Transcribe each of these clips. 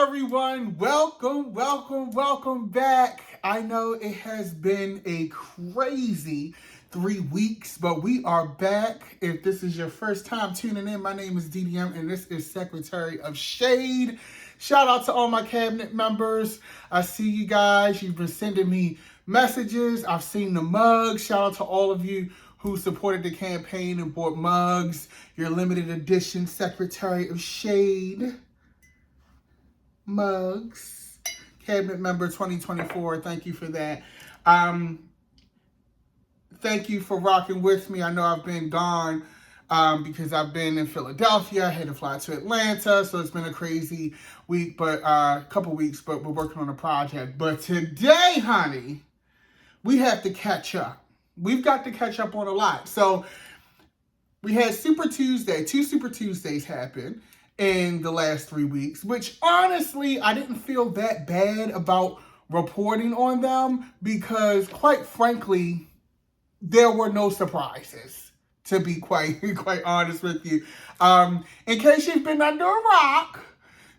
everyone? Welcome back. I know it has been a crazy 3 weeks, but we are back. If this is your first time tuning in, my name is DDM and this is Secretary of Shade. Shout out to all my cabinet members. I see you guys. You've been sending me messages. I've seen the mugs. Shout out to all of you who supported the campaign and bought mugs. Your limited edition Secretary of Shade mugs. Cabinet member 2024. Thank you for that. Thank you for rocking with me. I know I've been gone because I've been in Philadelphia. I had to fly to Atlanta, so it's been a crazy week, but couple weeks, but we're working on a project. But today, honey, we have to catch up. We've got to catch up on a lot. So we had Super Tuesday. 2 Super Tuesdays happened in the last 3 weeks, which honestly, I didn't feel that bad about reporting on them because, quite frankly, there were no surprises, to be quite honest with you. In case you've been under a rock,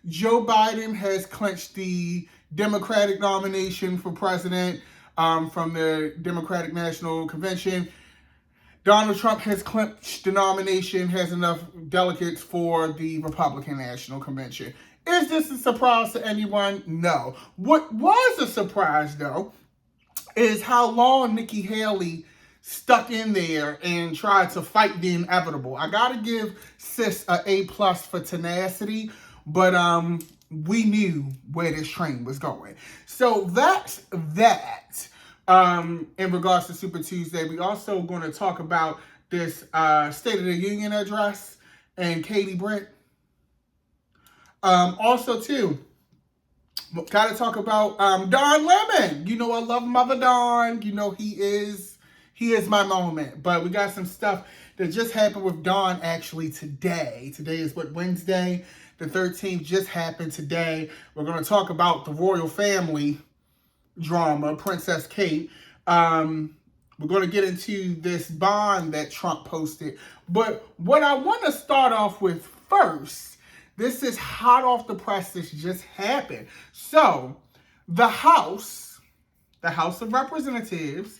Joe Biden has clinched the Democratic nomination for president from the Democratic National Convention. Donald Trump has clinched the nomination, has enough delegates for the Republican National Convention. Is this a surprise to anyone? No. What was a surprise, though, is how long Nikki Haley stuck in there and tried to fight the inevitable. I gotta give sis an A+ for tenacity, but we knew where this train was going. So that's that. In regards to Super Tuesday, we also going to talk about this State of the Union address and Katie Britt. Also, too, got to talk about Don Lemon. You know I love Mother Don. You know he is my moment. But we got some stuff that just happened with Don actually today. Today is Wednesday. The 13th just happened today. We're going to talk about the royal family drama, Princess Kate. We're going to get into this bond that Trump posted. But what I want to start off with first, this is hot off the press. This just happened. So the House of Representatives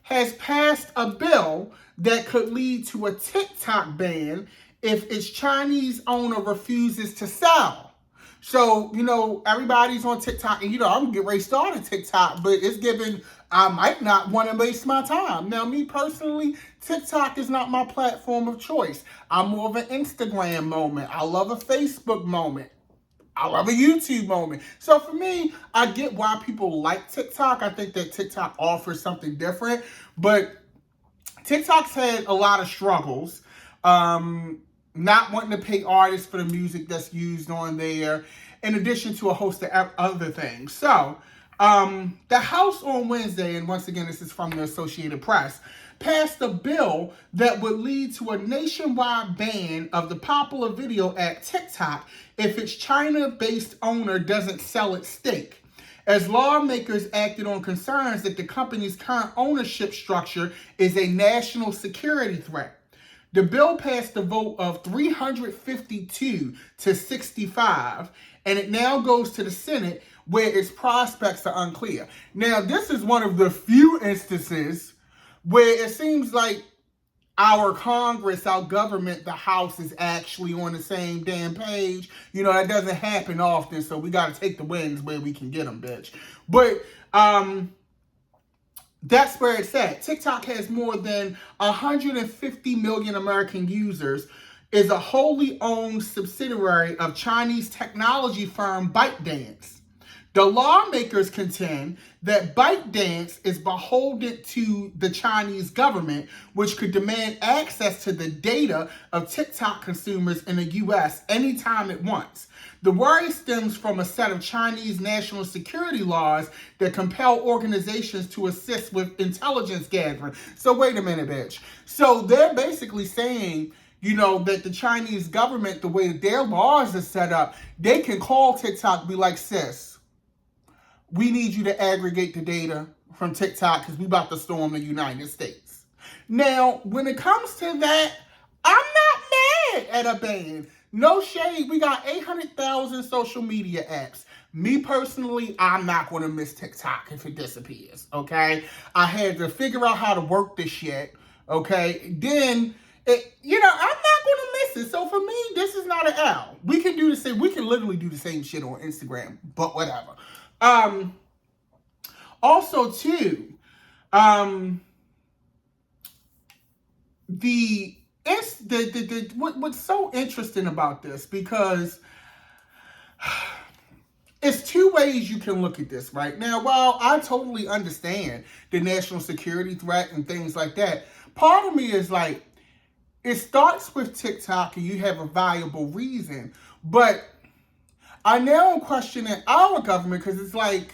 has passed a bill that could lead to a TikTok ban if its Chinese owner refuses to sell. So, everybody's on TikTok, and, I'm getting ready to start a TikTok, but it's given, I might not want to waste my time. Now, me personally, TikTok is not my platform of choice. I'm more of an Instagram moment. I love a Facebook moment. I love a YouTube moment. So for me, I get why people like TikTok. I think that TikTok offers something different, but TikTok's had a lot of struggles. Not wanting to pay artists for the music that's used on there, in addition to a host of other things. So, the House on Wednesday, and once again, this is from the Associated Press, passed a bill that would lead to a nationwide ban of the popular video app TikTok if its China-based owner doesn't sell its stake, as lawmakers acted on concerns that the company's current ownership structure is a national security threat. The bill passed a vote of 352 to 65, and it now goes to the Senate, where its prospects are unclear. Now, this is one of the few instances where it seems like our Congress, our government, the House is actually on the same damn page. That doesn't happen often, so we got to take the wins where we can get them, bitch. But, that's where it's at. TikTok has more than 150 million American users, is a wholly owned subsidiary of Chinese technology firm ByteDance. The lawmakers contend that ByteDance is beholden to the Chinese government, which could demand access to the data of TikTok consumers in the U.S. anytime it wants. The worry stems from a set of Chinese national security laws that compel organizations to assist with intelligence gathering. So wait a minute, bitch. So they're basically saying, that the Chinese government, the way that their laws are set up, they can call TikTok, be like, sis, we need you to aggregate the data from TikTok because we about to storm the United States. Now, when it comes to that, I'm not mad at a ban. No shade. We got 800,000 social media apps. Me personally, I'm not going to miss TikTok if it disappears, okay? I had to figure out how to work this shit, okay? Then, I'm not going to miss it. So for me, this is not an L. We can do the same. We can literally do the same shit on Instagram, but whatever. Also, too, what's so interesting about this, because it's two ways you can look at this right now. While I totally understand the national security threat and things like that, part of me is like, it starts with TikTok and you have a viable reason, but I now am questioning our government, because it's like,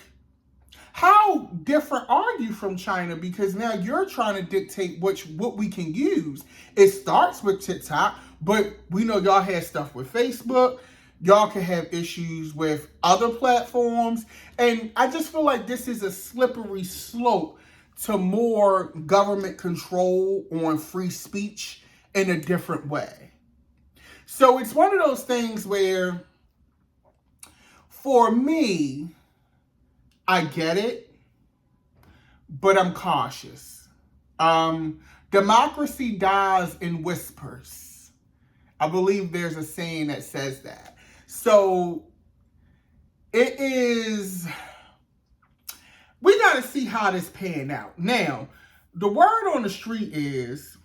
how different are you from China? Because now you're trying to dictate what we can use. It starts with TikTok, but we know y'all had stuff with Facebook. Y'all can have issues with other platforms. And I just feel like this is a slippery slope to more government control on free speech in a different way. So it's one of those things where, for me, I get it, but I'm cautious. Democracy dies in whispers. I believe there's a saying that says that. So it is, we got to see how this pan out. Now, the word on the street is,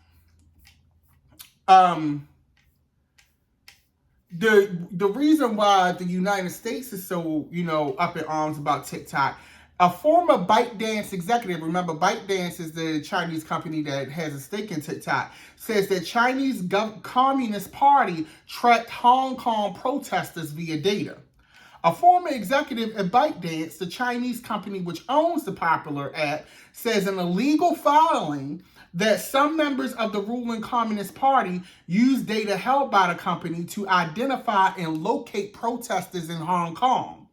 the reason why the United States is so, up in arms about TikTok, a former ByteDance executive, remember ByteDance is the Chinese company that has a stake in TikTok, says that Chinese Communist Party tracked Hong Kong protesters via data. A former executive at ByteDance, the Chinese company which owns the popular app, says an illegal filing that some members of the ruling Communist Party use data held by the company to identify and locate protesters in Hong Kong.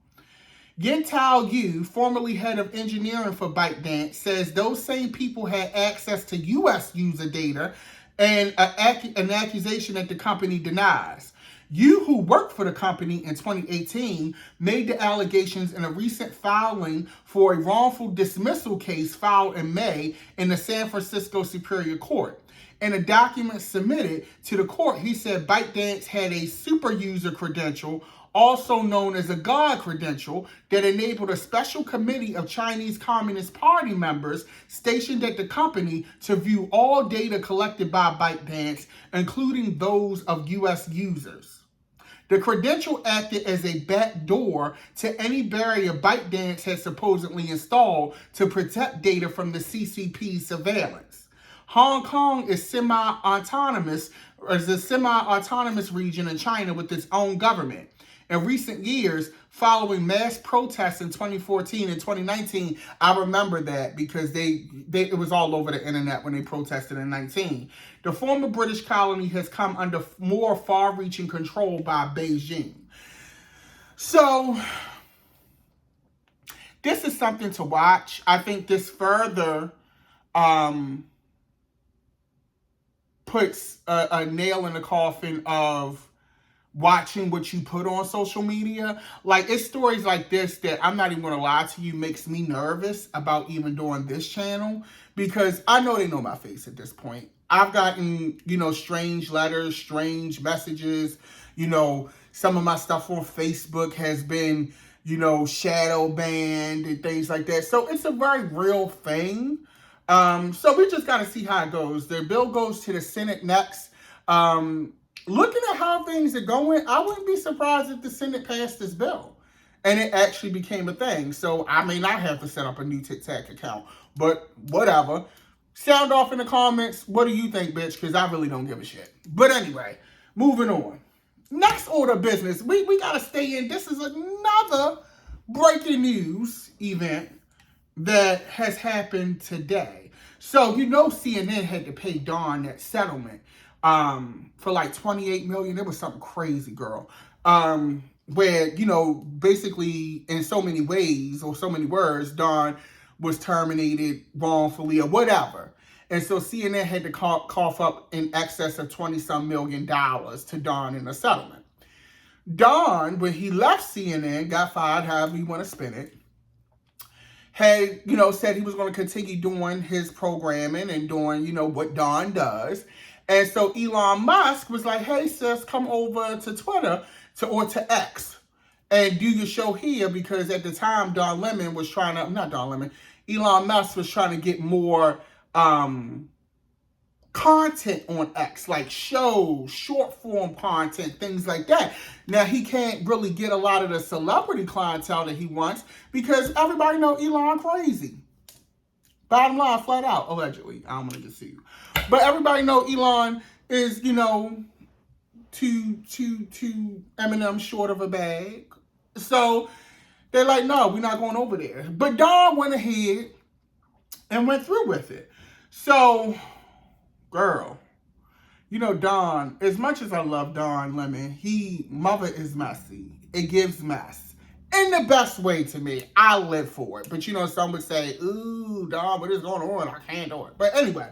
Yintao Yu, formerly head of engineering for ByteDance, says those same people had access to U.S. user data, and an accusation that the company denies. Yu, who worked for the company in 2018, made the allegations in a recent filing for a wrongful dismissal case filed in May in the San Francisco Superior Court. In a document submitted to the court, he said ByteDance had a super user credential, also known as a God credential, that enabled a special committee of Chinese Communist Party members stationed at the company to view all data collected by ByteDance, including those of U.S. users. The credential acted as a backdoor to any barrier ByteDance had supposedly installed to protect data from the CCP's surveillance. Hong Kong is a semi-autonomous region in China with its own government. In recent years, following mass protests in 2014 and 2019, I remember that because it was all over the internet when they protested in 19. The former British colony has come under more far-reaching control by Beijing. So, this is something to watch. I think this further puts a nail in the coffin of watching what you put on social media. Like, it's stories like this that, I'm not even going to lie to you, makes me nervous about even doing this channel, because I know they know my face at this point. I've gotten, strange letters, strange messages, some of my stuff on Facebook has been, shadow banned and things like that. So it's a very real thing. So we just got to see how it goes. The bill goes to the Senate next. Looking at how things are going, I wouldn't be surprised if the Senate passed this bill and it actually became a thing. So I may not have to set up a new TikTok account, but whatever. Sound off in the comments. What do you think, bitch? Because I really don't give a shit. But anyway, moving on. Next order of business. We got to stay in. This is another breaking news event that has happened today. So, CNN had to pay Dawn that settlement for like $28 million. It was something crazy, girl. Where, basically in so many ways or so many words, Dawn was terminated wrongfully or whatever. And so CNN had to cough up in excess of $20-some million to Dawn in a settlement. Don, when he left CNN, got fired, however you want to spin it, had, said he was going to continue doing his programming and doing, what Don does. And so Elon Musk was like, hey, sis, come over to Twitter or to X and do your show here, because at the time, Elon Musk was trying to get more content on X, like shows, short form content, things like that. Now, he can't really get a lot of the celebrity clientele that he wants because everybody know Elon crazy. Bottom line, flat out, allegedly. I don't want to deceive you. But everybody know Elon is, too Eminem short of a bag. So they're like, no, we're not going over there. But Don went ahead and went through with it. So, girl, Don, as much as I love Don Lemon, mother is messy. It gives mess. In the best way to me. I live for it. But some would say, ooh, Don, what is going on? I can't do it. But anyway,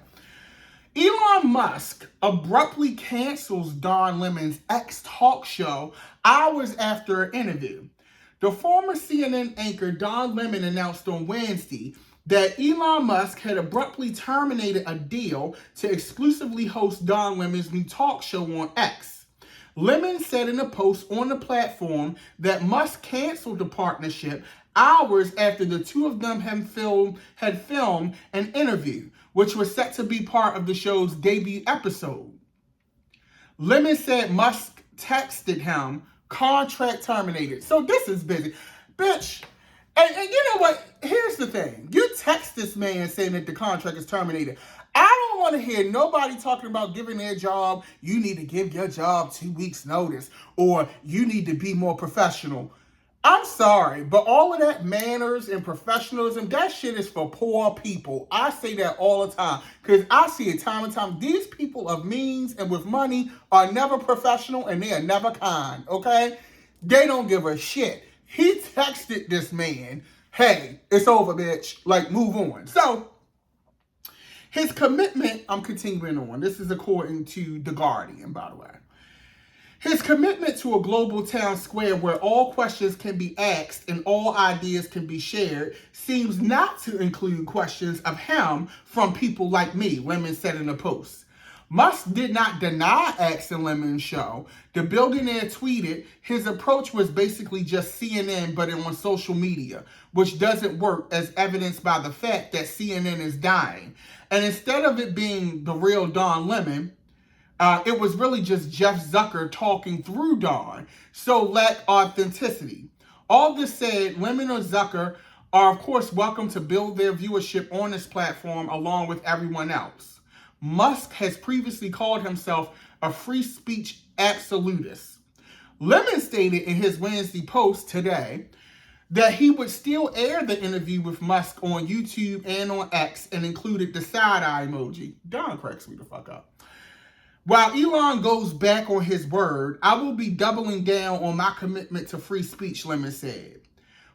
Elon Musk abruptly cancels Don Lemon's X talk show hours after an interview. The former CNN anchor Don Lemon announced on Wednesday that Elon Musk had abruptly terminated a deal to exclusively host Don Lemon's new talk show on X. Lemon said in a post on the platform that Musk canceled the partnership hours after the two of them had filmed an interview, which was set to be part of the show's debut episode. Lemon said Musk texted him, contract terminated. So this is busy. Bitch, and you know what? Here's the thing. You text this man saying that the contract is terminated. I don't want to hear nobody talking about giving their job. You need to give your job 2 weeks notice, or you need to be more professional. I'm sorry, but all of that manners and professionalism, that shit is for poor people. I say that all the time because I see it time and time. These people of means and with money are never professional and they are never kind, okay? They don't give a shit. He texted this man, hey, it's over, bitch. Like, move on. So, his commitment, I'm continuing on. This is according to The Guardian, by the way. His commitment to a global town square where all questions can be asked and all ideas can be shared seems not to include questions of him from people like me, Lemon said in a post. Musk did not deny asking Lemon's show. The billionaire tweeted his approach was basically just CNN but on social media, which doesn't work as evidenced by the fact that CNN is dying. And instead of it being the real Don Lemon, it was really just Jeff Zucker talking through Don, so lacked authenticity. All this said, Lemon or Zucker are of course welcome to build their viewership on this platform along with everyone else. Musk has previously called himself a free speech absolutist. Lemon stated in his Wednesday post today that he would still air the interview with Musk on YouTube and on X and included the side-eye emoji. Don cracks me the fuck up. While Elon goes back on his word, I will be doubling down on my commitment to free speech, Lemon said.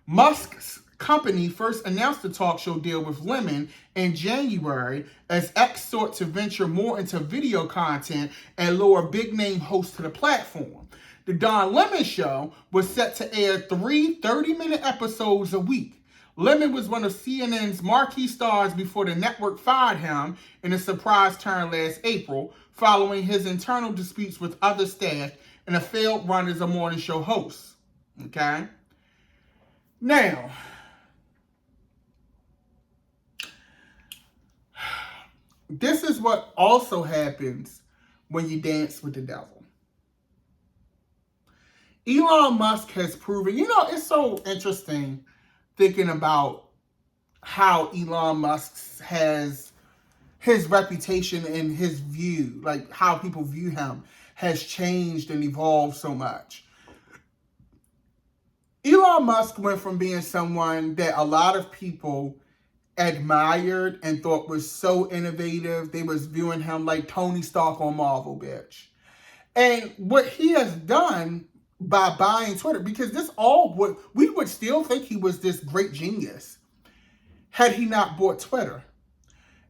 Musk's company first announced the talk show deal with Lemon in January as X sought to venture more into video content and lure big-name hosts to the platform. The Don Lemon Show was set to air 3 30-minute episodes a week. Lemon was one of CNN's marquee stars before the network fired him in a surprise turn last April, following his internal disputes with other staff and a failed run as a morning show host. Okay? Now, this is what also happens when you dance with the devil. Elon Musk has proven, it's so interesting thinking about how Elon Musk has his reputation and his view, like how people view him, has changed and evolved so much. Elon Musk went from being someone that a lot of people admired and thought was so innovative. They was viewing him like Tony Stark on Marvel, bitch. And what he has done by buying Twitter, because we would still think he was this great genius had he not bought Twitter.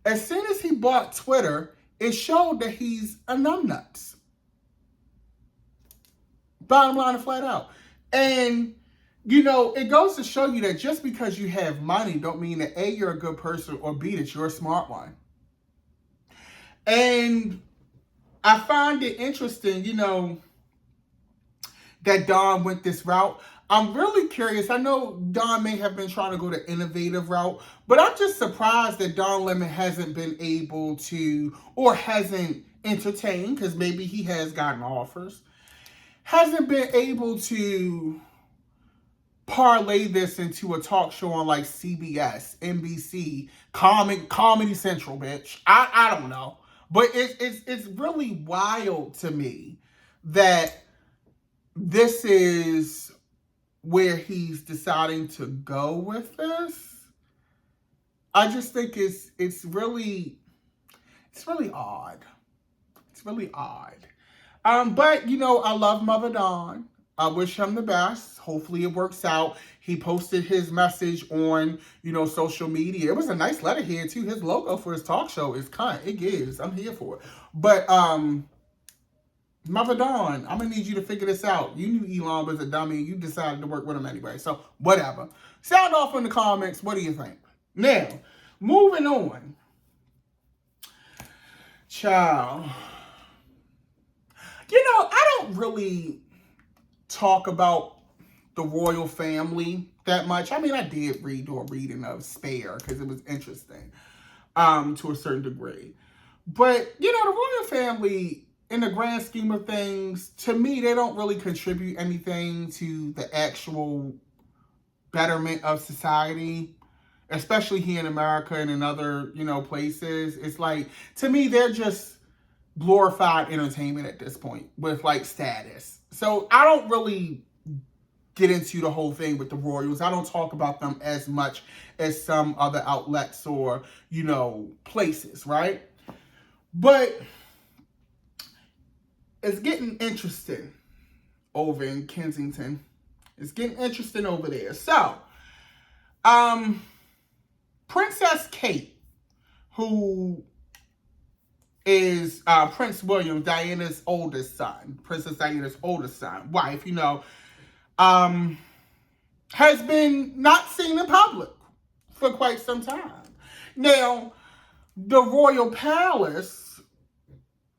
As soon as he bought Twitter, it showed that he's a numbnuts. Bottom line and flat out. And, you know, it goes to show you that just because you have money don't mean that A, you're a good person, or B, that you're a smart one. And I find it interesting, you know, that Don went this route. I'm really curious. I know Don may have been trying to go the innovative route, but I'm just surprised that Don Lemon hasn't been able to, or hasn't entertained, because maybe he has gotten offers, hasn't been able to parlay this into a talk show on like CBS, NBC, Comedy Central, bitch. I don't know. But it's really wild to me that this is where he's deciding to go with this. I just think it's really odd. It's really odd. But you know, I love Mother Don. I wish him the best. Hopefully it works out. He posted his message on, you know, social media. It was a nice letterhead too. His logo for his talk show is kind. It gives. I'm here for it. But Mother Dawn, I'm gonna need you to figure this out. You knew Elon was a dummy. You decided to work with him anyway. So whatever. Sound off in the comments. What do you think? Now, moving on. Child. You know, I don't really talk about the royal family that much. I mean, I did do a reading of Spare because it was interesting to a certain degree. But, you know, the royal family, in the grand scheme of things, to me, they don't really contribute anything to the actual betterment of society, especially here in America and in other, you know, places. It's like, to me, they're just glorified entertainment at this point with like status. So I don't really get into the whole thing with the royals. I don't talk about them as much as some other outlets or, you know, places, right? But it's getting interesting over in Kensington. It's getting interesting over there. So, Princess Kate, who is Prince William, Diana's oldest son, Princess Diana's oldest son, wife, you know, has been not seen in public for quite some time. Now, the royal palace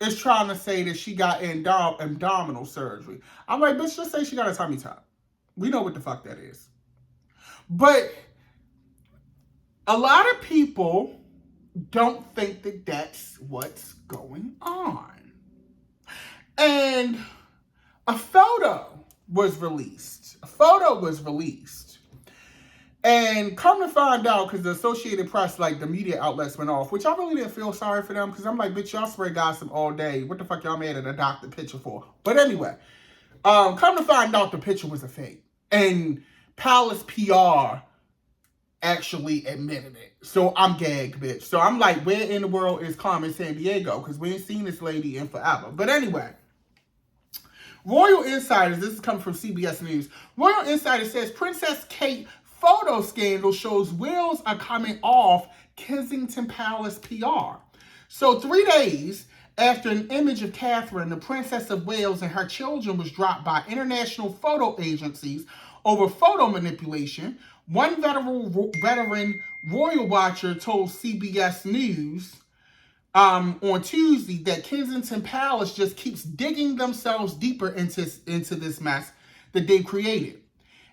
is trying to say that she got abdominal surgery. I'm like, bitch, just say she got a tummy tuck. We know what the fuck that is. But a lot of people don't think that that's what's going on. And a photo was released. And come to find out, because the Associated Press, like the media outlets went off, which I really didn't feel sorry for them, because I'm like, bitch, y'all spray gossip all day. What the fuck y'all mad at a doctor picture for? But anyway, come to find out the picture was a fake. And Palace PR actually admitted it. So I'm gagged, bitch. So I'm like, where in the world is Carmen Sandiego? Because we ain't seen this lady in forever. But anyway, Royal Insiders, this is coming from CBS News. Royal Insider says Princess Kate photo scandal shows wheels are coming off Kensington Palace PR. So 3 days after an image of Catherine, the Princess of Wales, and her children was dropped by international photo agencies over photo manipulation, one veteran royal watcher told CBS News on Tuesday that Kensington Palace just keeps digging themselves deeper into this mess that they've created.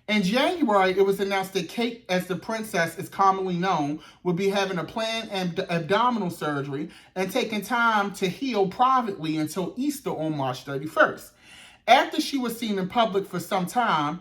In January, it was announced that Kate, as the princess is commonly known, would be having a planned abdominal surgery and taking time to heal privately until Easter on March 31st. After she was seen in public for some time,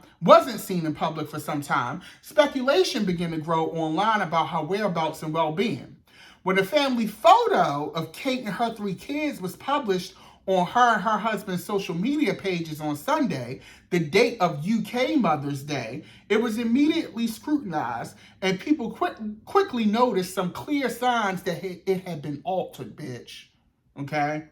speculation began to grow online about her whereabouts and well-being. When a family photo of Kate and her 3 kids was published on her and her husband's social media pages on Sunday, the date of UK Mother's Day, it was immediately scrutinized, and people quickly noticed some clear signs that it had been altered, bitch. Okay?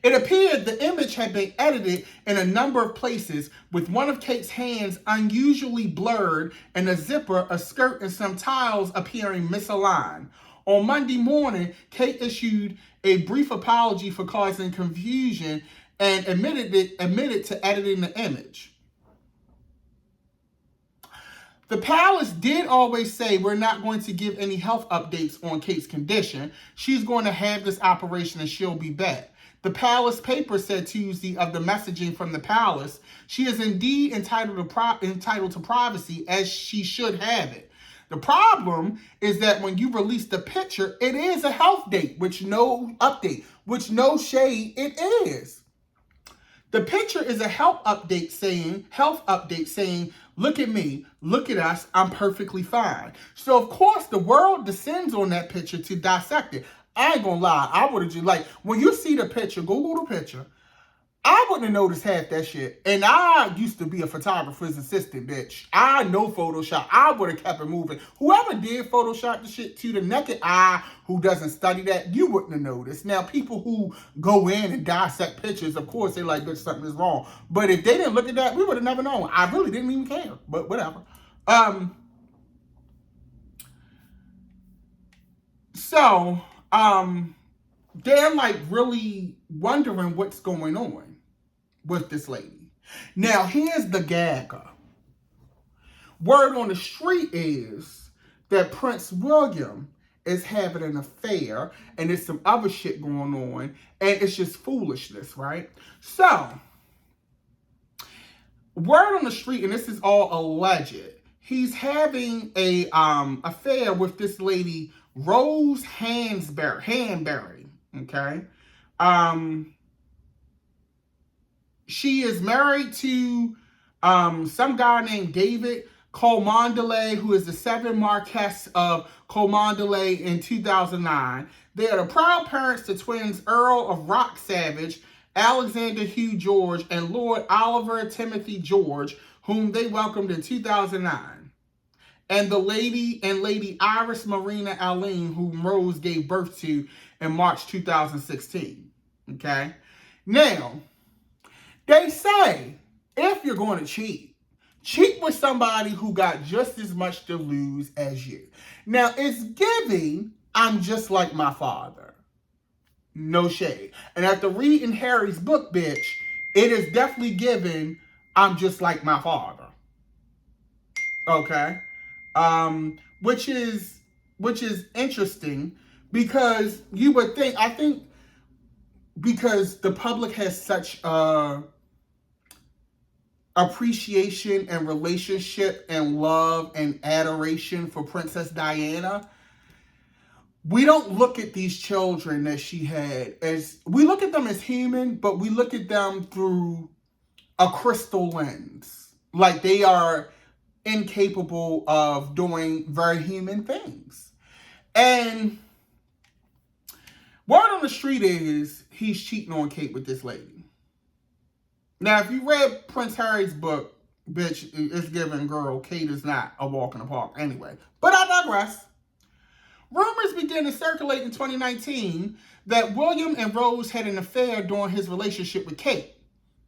It appeared the image had been edited in a number of places, with one of Kate's hands unusually blurred and a zipper, a skirt, and some tiles appearing misaligned. On Monday morning, Kate issued a brief apology for causing confusion and admitted to editing the image. The palace did always say, we're not going to give any health updates on Kate's condition. She's going to have this operation and she'll be back. The palace paper said Tuesday of the messaging from the palace, she is indeed entitled to privacy, as she should have it. The problem is that when you release the picture, it is a health date, which no update, which no shade it is. The picture is a health update saying, look at me, look at us, I'm perfectly fine. So of course the world descends on that picture to dissect it. I ain't gonna lie, I would have just, like, when you see the picture, Google the picture, I wouldn't have noticed half that shit. And I used to be a photographer's assistant, bitch. I know Photoshop. I would have kept it moving. Whoever did Photoshop the shit to the naked eye who doesn't study that, you wouldn't have noticed. Now, people who go in and dissect pictures, of course, they're like, bitch, something is wrong. But if they didn't look at that, we would have never known. I really didn't even care. But whatever. They're like really wondering what's going on with this lady. Now, here's the gagger. Word on the street is that Prince William is having an affair and there's some other shit going on and it's just foolishness, right? So, word on the street, and this is all alleged, he's having a affair with this lady, Rose Hanbury, okay? She is married to some guy named David Cholmondeley, who is the 7th Marquess of Cholmondeley in 2009. They are the proud parents to twins Earl of Rock Savage, Alexander Hugh George, and Lord Oliver Timothy George, whom they welcomed in 2009. And the Lady Iris Marina Alleyne, whom Rose gave birth to in March 2016. Okay? Now, they say, if you're going to cheat with somebody who got just as much to lose as you. Now, it's giving, I'm just like my father. No shade. And after reading Harry's book, bitch, it is definitely giving, I'm just like my father. Okay? Which is interesting because you would think, I think because the public has such appreciation and relationship and love and adoration for Princess Diana, we don't look at these children that she had as, we look at them as human, but we look at them through a crystal lens. Like they are incapable of doing very human things. And word on the street is he's cheating on Kate with this lady. Now, if you read Prince Harry's book, bitch, it's giving, girl, Kate is not a walk in the park anyway. But I digress. Rumors began to circulate in 2019 that William and Rose had an affair during his relationship with Kate.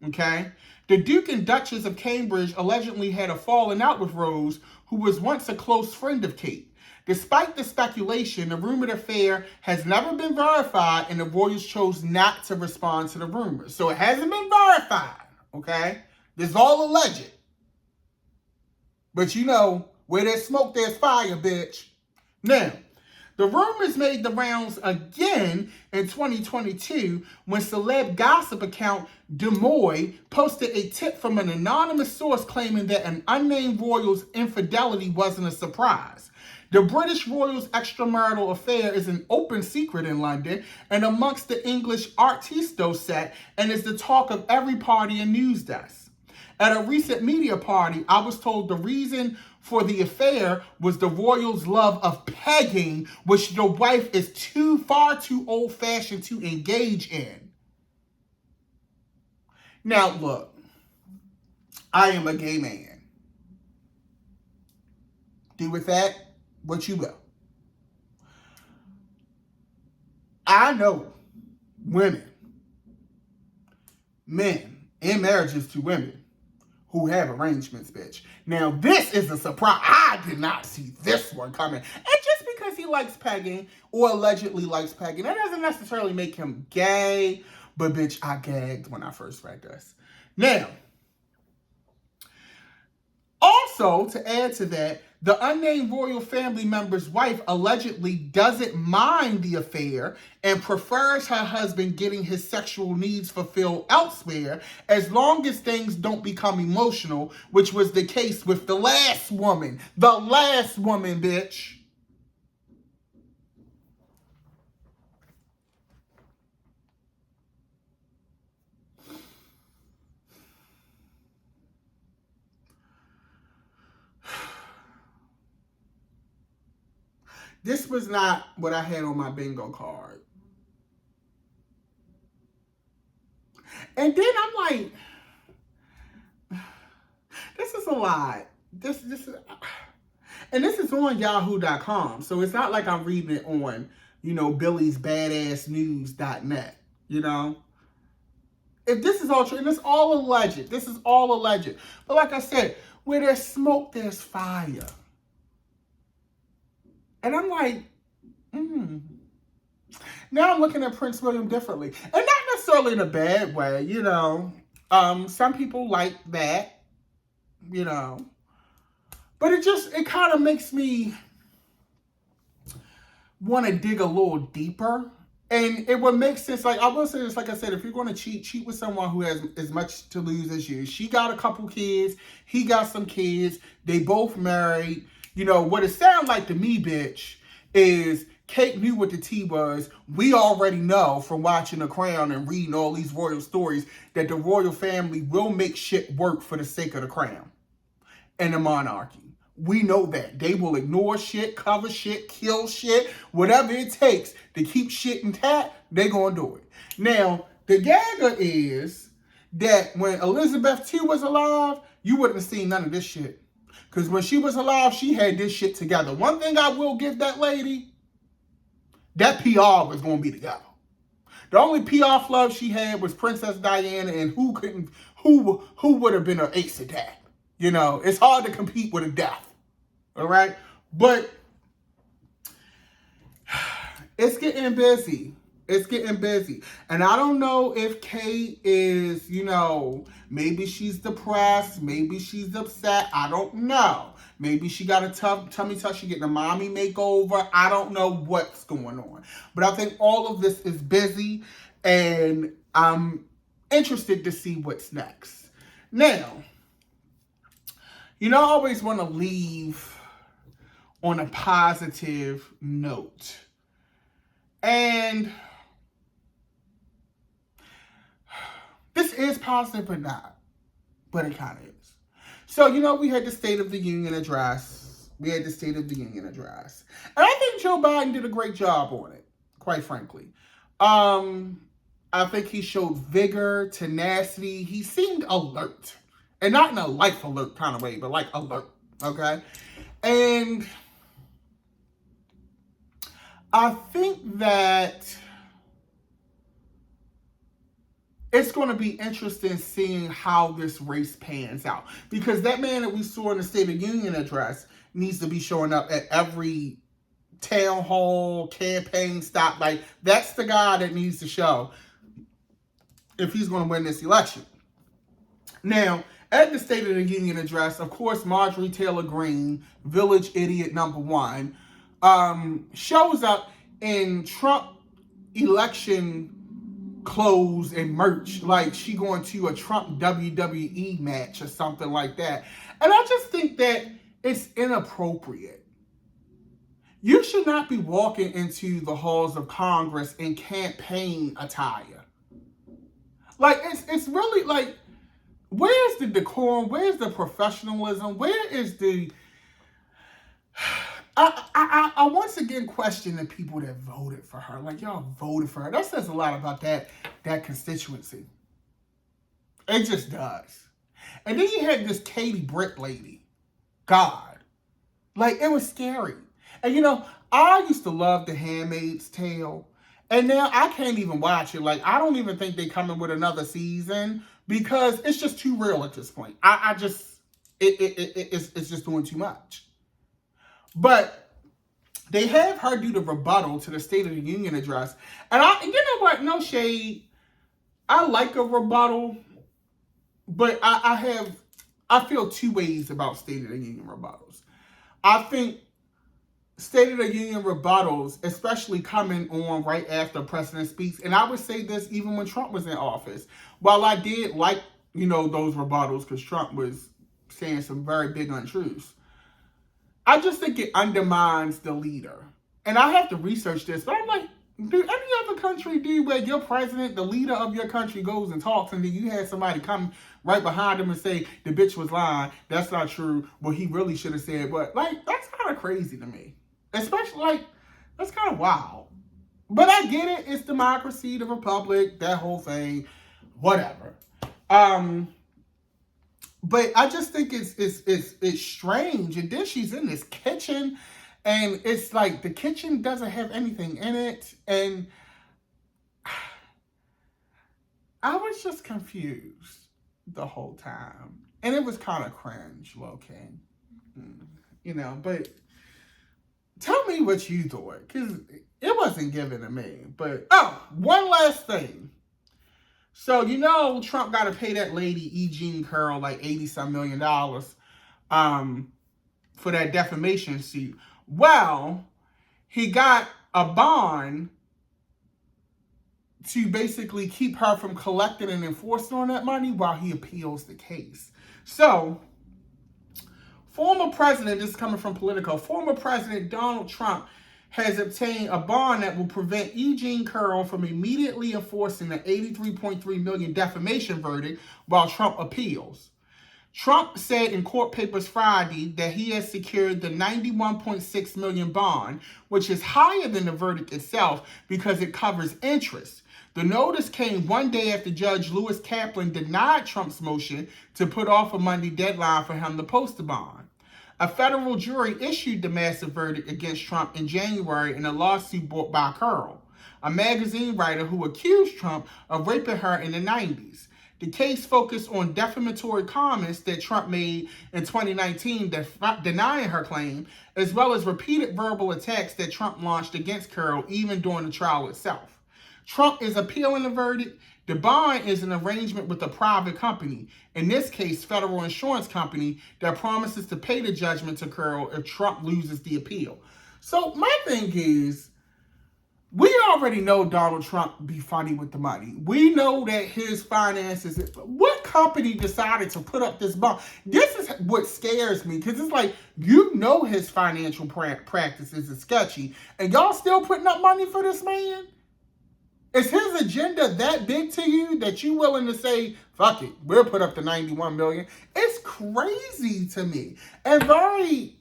Okay? The Duke and Duchess of Cambridge allegedly had a falling out with Rose, who was once a close friend of Kate. Despite the speculation, the rumored affair has never been verified, and the royals chose not to respond to the rumors. So it hasn't been verified, okay? This is all alleged. But you know, where there's smoke, there's fire, bitch. Now, the rumors made the rounds again in 2022 when celeb gossip account Demoy posted a tip from an anonymous source claiming that an unnamed royal's infidelity wasn't a surprise. The British royal's extramarital affair is an open secret in London and amongst the English artisto set and is the talk of every party and news desk. At a recent media party, I was told the reason for the affair was the royal's love of pegging, which the wife is far too old-fashioned to engage in. Now, look, I am a gay man. Do with that what you will. I know women, men, in marriages to women who have arrangements, bitch. Now, this is a surprise. I did not see this one coming. And just because he likes pegging or allegedly likes pegging, that doesn't necessarily make him gay. But bitch, I gagged when I first read this. Now, also, to add to that, the unnamed royal family member's wife allegedly doesn't mind the affair and prefers her husband getting his sexual needs fulfilled elsewhere as long as things don't become emotional, which was the case with the last woman. The last woman, bitch. This was not what I had on my bingo card. And then I'm like, this is a lot. This is, and this is on yahoo.com. So it's not like I'm reading it on, Billy's badassnews.net, If this is all true, and it's all alleged. This is all alleged. But like I said, where there's smoke, there's fire. And I'm like, Now I'm looking at Prince William differently. And not necessarily in a bad way, Some people like that, But it kind of makes me want to dig a little deeper. And it would make sense. Like, I will say this, like I said, if you're going to cheat with someone who has as much to lose as you. She got a couple kids. He got some kids. They both married. What it sounds like to me, bitch, is Kate knew what the tea was. We already know from watching The Crown and reading all these royal stories that the royal family will make shit work for the sake of the crown and the monarchy. We know that. They will ignore shit, cover shit, kill shit, whatever it takes to keep shit intact, they're going to do it. Now, the gagger is that when Elizabeth T was alive, you wouldn't have seen none of this shit. Because when she was alive, she had this shit together. One thing I will give that lady, that PR was going to be together. The only PR flub she had was Princess Diana, and who would have been her ace at that? It's hard to compete with a death. All right? But it's getting busy. It's getting busy. And I don't know if Kate is, maybe she's depressed. Maybe she's upset. I don't know. Maybe she got a tummy tuck. She getting a mommy makeover. I don't know what's going on. But I think all of this is busy. And I'm interested to see what's next. Now, I always want to leave on a positive note. And this is positive or not, but it kind of is. So, we had the State of the Union address. And I think Joe Biden did a great job on it, quite frankly. I think he showed vigor, tenacity. He seemed alert. And not in a life alert kind of way, but like alert, okay? And I think that it's going to be interesting seeing how this race pans out. Because that man that we saw in the State of the Union address needs to be showing up at every town hall, campaign stop. Like, that's the guy that needs to show if he's going to win this election. Now, at the State of the Union address, of course, Marjorie Taylor Greene, village idiot number one, shows up in Trump election clothes and merch, like she going to a Trump WWE match or something like that. And I just think that it's inappropriate. You should not be walking into the halls of Congress in campaign attire. Like, it's really like, where's the decorum? Where's the professionalism? Where is the... I once again question the people that voted for her. Like, y'all voted for her. That says a lot about that constituency. It just does. And then you had this Katie Britt lady. God. Like, it was scary. And I used to love The Handmaid's Tale. And now I can't even watch it. Like, I don't even think they're coming with another season because it's just too real at this point. It's just doing too much. But they have her do the rebuttal to the State of the Union address. And you know what? No shade. I like a rebuttal, but I feel two ways about State of the Union rebuttals. I think State of the Union rebuttals, especially coming on right after the president speaks, and I would say this even when Trump was in office. While I did like, those rebuttals because Trump was saying some very big untruths, I just think it undermines the leader. And I have to research this, but I'm like, do any other country do where your president, the leader of your country, goes and talks, and then you have somebody come right behind him and say the bitch was lying? That's not true. What he really should have said, but like that's kind of crazy to me. Especially that's kind of wild. But I get it. It's democracy, the republic, that whole thing, whatever. But I just think it's strange. And then she's in this kitchen, and it's like the kitchen doesn't have anything in it, and I was just confused the whole time, and it was kind of cringe, low-key. But tell me what you thought, because it wasn't given to me. But, one last thing. So, Trump got to pay that lady, E. Jean Carroll, like $80-some million for that defamation suit. Well, he got a bond to basically keep her from collecting and enforcing on that money while he appeals the case. So, former president, this is coming from Politico, former President Donald Trump has obtained a bond that will prevent E. Jean Carroll from immediately enforcing the $83.3 million defamation verdict while Trump appeals. Trump said in court papers Friday that he has secured the $91.6 million bond, which is higher than the verdict itself because it covers interest. The notice came one day after Judge Lewis Kaplan denied Trump's motion to put off a Monday deadline for him to post the bond. A federal jury issued the massive verdict against Trump in January in a lawsuit brought by Carroll, a magazine writer who accused Trump of raping her in the 90s. The case focused on defamatory comments that Trump made in 2019 denying her claim, as well as repeated verbal attacks that Trump launched against Carroll even during the trial itself. Trump is appealing the verdict. The bond is an arrangement with a private company, in this case, Federal Insurance Company, that promises to pay the judgment to Carroll if Trump loses the appeal. So my thing is, we already know Donald Trump be funny with the money. We know that his finances, what company decided to put up this bond? This is what scares me, because it's like, his financial practices is sketchy, and y'all still putting up money for this man? Is his agenda that big to you that you willing to say, fuck it, we'll put up the $91 million? It's crazy to me. And very,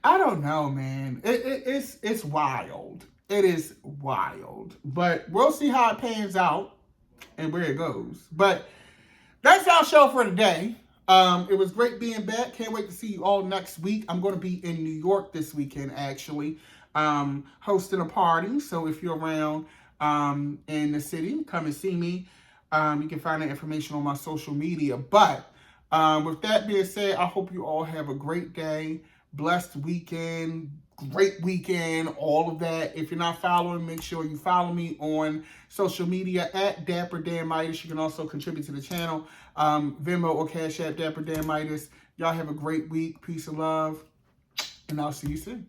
I don't know, man. It's wild. It is wild. But we'll see how it pans out and where it goes. But that's our show for today. It was great being back. Can't wait to see you all next week. I'm going to be in New York this weekend, actually. Hosting a party. So if you're around in the city, come and see me. You can find that information on my social media. But with that being said, I hope you all have a great day, blessed weekend, great weekend, all of that. If you're not following, make sure you follow me on social media at Dapper Dan Midas. You can also contribute to the channel, Venmo or Cash App, Dapper Dan Midas. Y'all have a great week. Peace and love, and I'll see you soon.